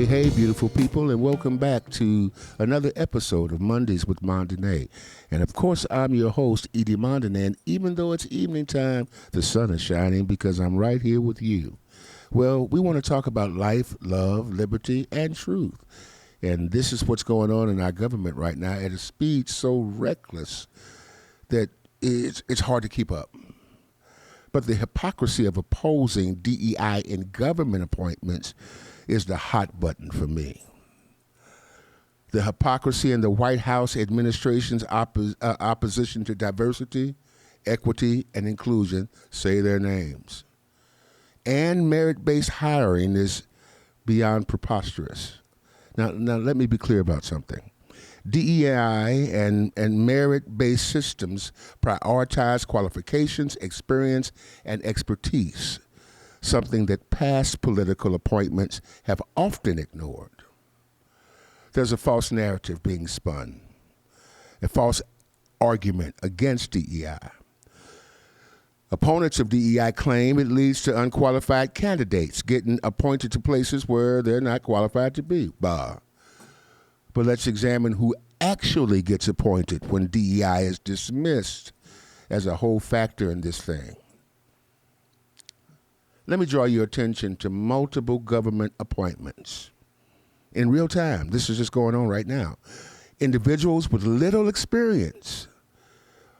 Hey, beautiful people, and welcome back to another episode of Mondays with Mondane. And of course, I'm your host, Edie Mondane, and even though it's evening time, the sun is shining because I'm right here with you. Well, we want to talk about life, love, liberty, and truth. And this is what's going on in our government right now at a speed so reckless that it's hard to keep up. But the hypocrisy of opposing DEI in government appointments is the hot button for me. The hypocrisy in the White House administration's opposition to diversity, equity, and inclusion, say their names. And merit-based hiring is beyond preposterous. Now let me be clear about something. DEI and merit-based systems prioritize qualifications, experience, and expertise, something that past political appointments have often ignored. There's a false narrative being spun, a false argument against DEI. Opponents of DEI claim it leads to unqualified candidates getting appointed to places where they're not qualified to be. But let's examine who actually gets appointed when DEI is dismissed as a whole factor in this thing. Let me draw your attention to multiple government appointments. In real time, this is just going on right now. Individuals with little experience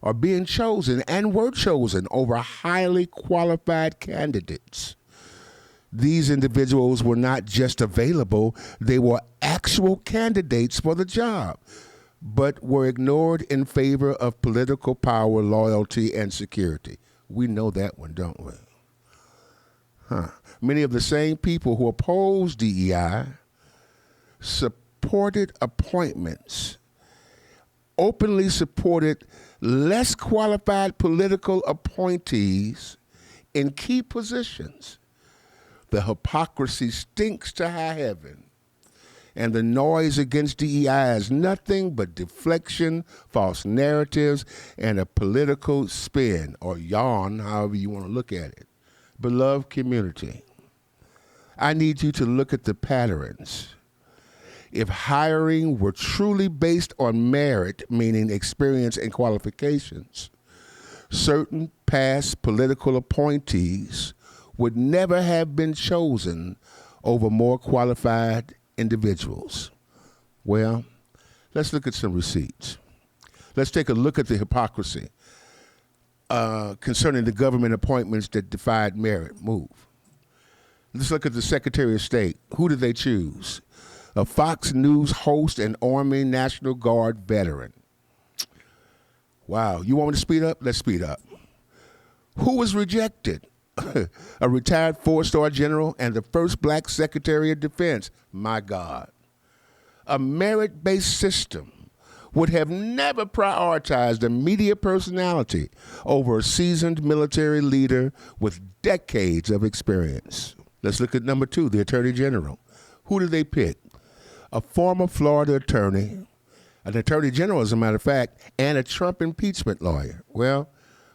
are being chosen and were chosen over highly qualified candidates. These individuals were not just available, they were actual candidates for the job, but were ignored in favor of political power, loyalty, and security. We know that one, don't we? Many of the same people who oppose DEI supported appointments, openly supported less qualified political appointees in key positions. The hypocrisy stinks to high heaven, and the noise against DEI is nothing but deflection, false narratives, and a political spin, or yarn, however you want to look at it. Beloved community, I need you to look at the patterns. If hiring were truly based on merit, meaning experience and qualifications, certain past political appointees would never have been chosen over more qualified individuals. Well, let's look at some receipts. Let's take a look at the hypocrisy concerning the government appointments that defied merit. Move. Let's look at the Secretary of State. Who did they choose? A Fox News host and Army National Guard veteran. Wow, you want me to speed up? Let's speed up. Who was rejected? A retired four-star general and the first black Secretary of Defense. My God. A merit-based system would have never prioritized a media personality over a seasoned military leader with decades of experience. Let's look at number 2, the Attorney General. Who did they pick? A former Florida attorney, an attorney general, as a matter of fact, and a Trump impeachment lawyer. Well,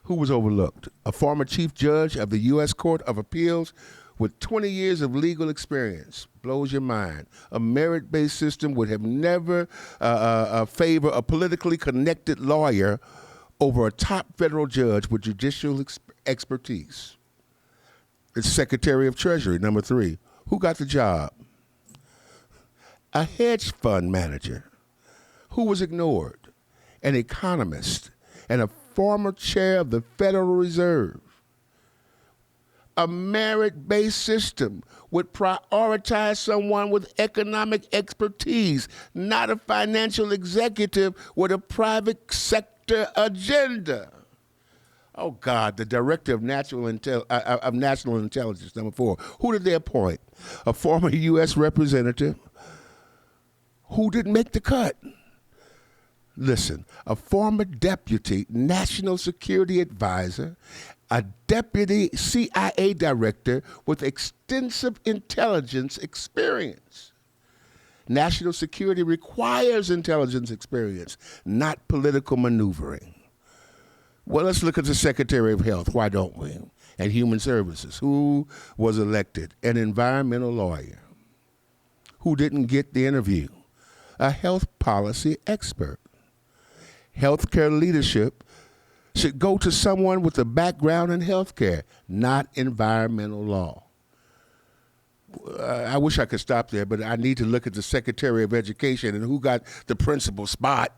who was overlooked? A former chief judge of the U.S. Court of Appeals with 20 years of legal experience. Blows your mind. A merit-based system would have never favored a politically connected lawyer over a top federal judge with judicial expertise. It's Secretary of Treasury, number 3. Who got the job? A hedge fund manager. Who was ignored? An economist and a former chair of the Federal Reserve. A merit-based system would prioritize someone with economic expertise, not a financial executive with a private sector agenda. Oh, God, the Director of National Intelligence, number 4. Who did they appoint? A former U.S. representative who didn't make the cut. Listen, a former deputy national security advisor, a deputy CIA director with extensive intelligence experience. National security requires intelligence experience, not political maneuvering. Well, let's look at the Secretary of Health, why don't we? And Human Services, who was elected, an environmental lawyer. who didn't get the interview? A health policy expert. Healthcare leadership should go to someone with a background in healthcare, not environmental law. I wish I could stop there, but I need to look at the Secretary of Education and who got the principal spot.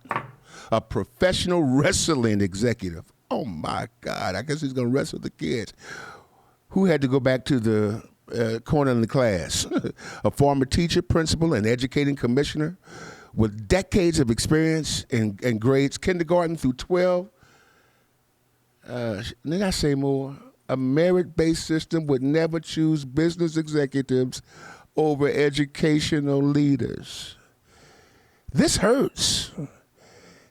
A professional wrestling executive. Oh my God, I guess he's going to wrestle the kids. Who had to go back to the corner in the class? A former teacher, principal, and educating commissioner with decades of experience in grades kindergarten through 12. Did I say more? A merit-based system would never choose business executives over educational leaders. This hurts.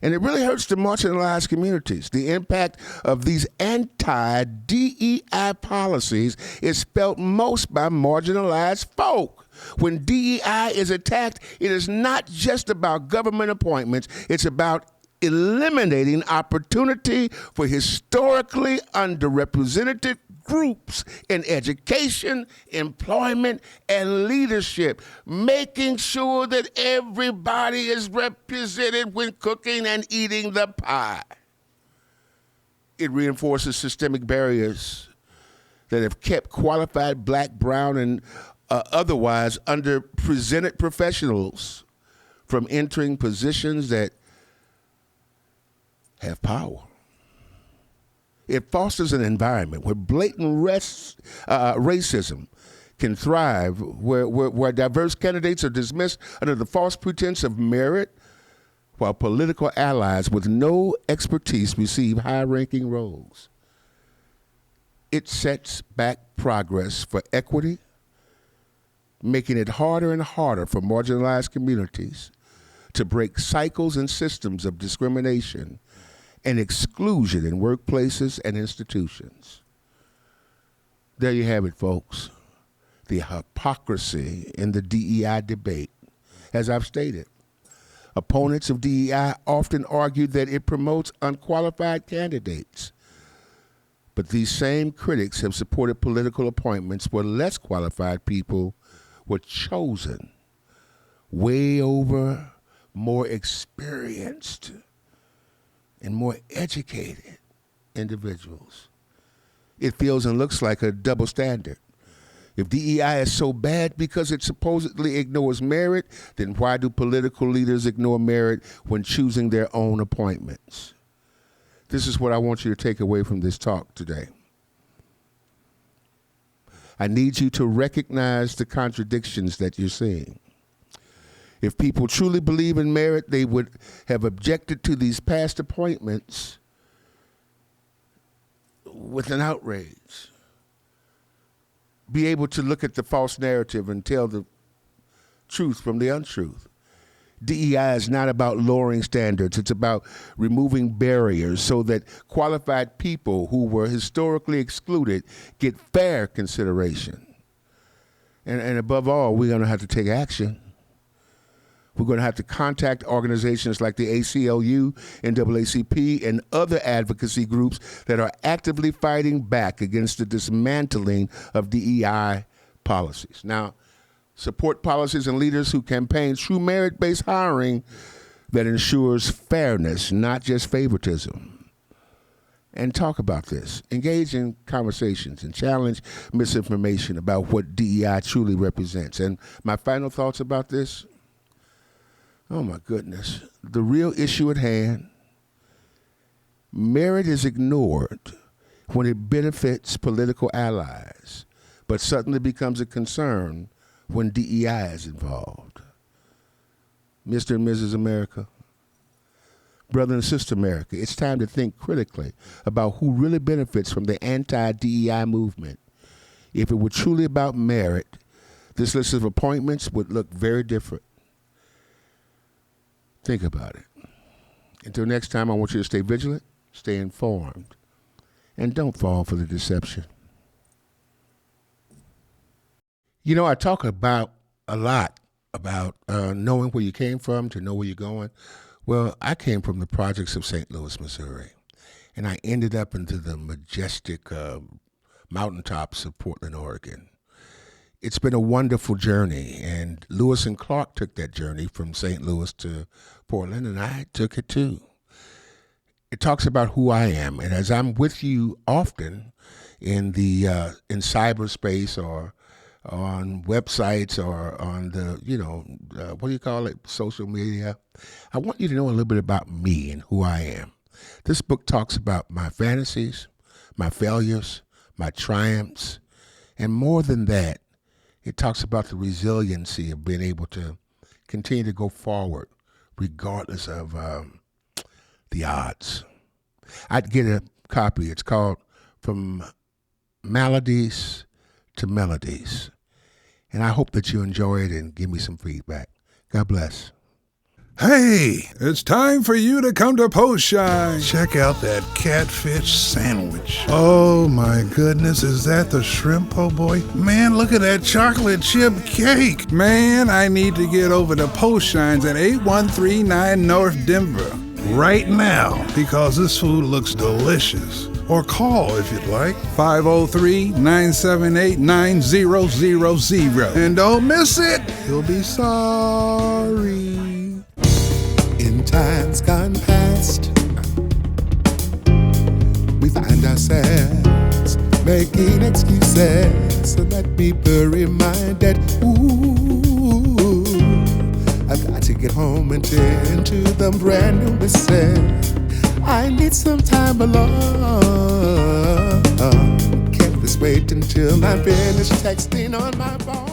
And it really hurts the marginalized communities. The impact of these anti-DEI policies is felt most by marginalized folk. When DEI is attacked, it is not just about government appointments. It's about eliminating opportunity for historically underrepresented groups in education, employment, and leadership, making sure that everybody is represented when cooking and eating the pie. It reinforces systemic barriers that have kept qualified Black, brown, and otherwise underrepresented professionals from entering positions that have power. It fosters an environment where blatant racism can thrive, where diverse candidates are dismissed under the false pretense of merit, while political allies with no expertise receive high-ranking roles. It sets back progress for equity, making it harder and harder for marginalized communities to break cycles and systems of discrimination and exclusion in workplaces and institutions. There you have it, folks. The hypocrisy in the DEI debate. As I've stated, opponents of DEI often argue that it promotes unqualified candidates. But these same critics have supported political appointments where less qualified people were chosen, way over more experienced and more educated individuals. It feels and looks like a double standard. If DEI is so bad because it supposedly ignores merit, then why do political leaders ignore merit when choosing their own appointments? This is what I want you to take away from this talk today. I need you to recognize the contradictions that you're seeing. If people truly believe in merit, they would have objected to these past appointments with an outrage. Be able to look at the false narrative and tell the truth from the untruth. DEI is not about lowering standards. It's about removing barriers so that qualified people who were historically excluded get fair consideration. And above all, we're going to have to take action. We're going to have to contact organizations like the ACLU, NAACP, and other advocacy groups that are actively fighting back against the dismantling of DEI policies. Now, support policies and leaders who campaign true merit-based hiring that ensures fairness, not just favoritism. And talk about this. Engage in conversations and challenge misinformation about what DEI truly represents. And my final thoughts about this. Oh my goodness. The real issue at hand, merit is ignored when it benefits political allies, but suddenly becomes a concern when DEI is involved. Mr. and Mrs. America, brother and sister America, it's time to think critically about who really benefits from the anti-DEI movement. If it were truly about merit, this list of appointments would look very different. Think about it. Until next time, I want you to stay vigilant, stay informed, and don't fall for the deception. You know, I talk about a lot about knowing where you came from to know where you're going. Well, I came from the projects of St. Louis, Missouri, and I ended up into the majestic mountaintops of Portland, Oregon. It's been a wonderful journey, and Lewis and Clark took that journey from St. Louis to Portland, and I took it too. It talks about who I am, and as I'm with you often in the in cyberspace or on websites or on the what do you call it, social media, I want you to know a little bit about me and who I am. This book talks about my fantasies, my failures, my triumphs, and more than that, it talks about the resiliency of being able to continue to go forward regardless of the odds. I'd get a copy. It's called From Maladies to Melodies. And I hope that you enjoy it and give me some feedback. God bless. Hey, it's time for you to come to Post Shine. Check out that catfish sandwich. Oh my goodness, is that the shrimp po' boy? Man, look at that chocolate chip cake. Man, I need to get over to Post Shines at 8139 North Denver right now because this food looks delicious. Or call if you'd like, 503-978-9000. And don't miss it, you'll be sorry. In times gone past, we find ourselves making excuses so that people reminded, ooh, I've got to get home and tend to the brand new missus. I need some time alone. Can't just wait until I finish texting on my phone.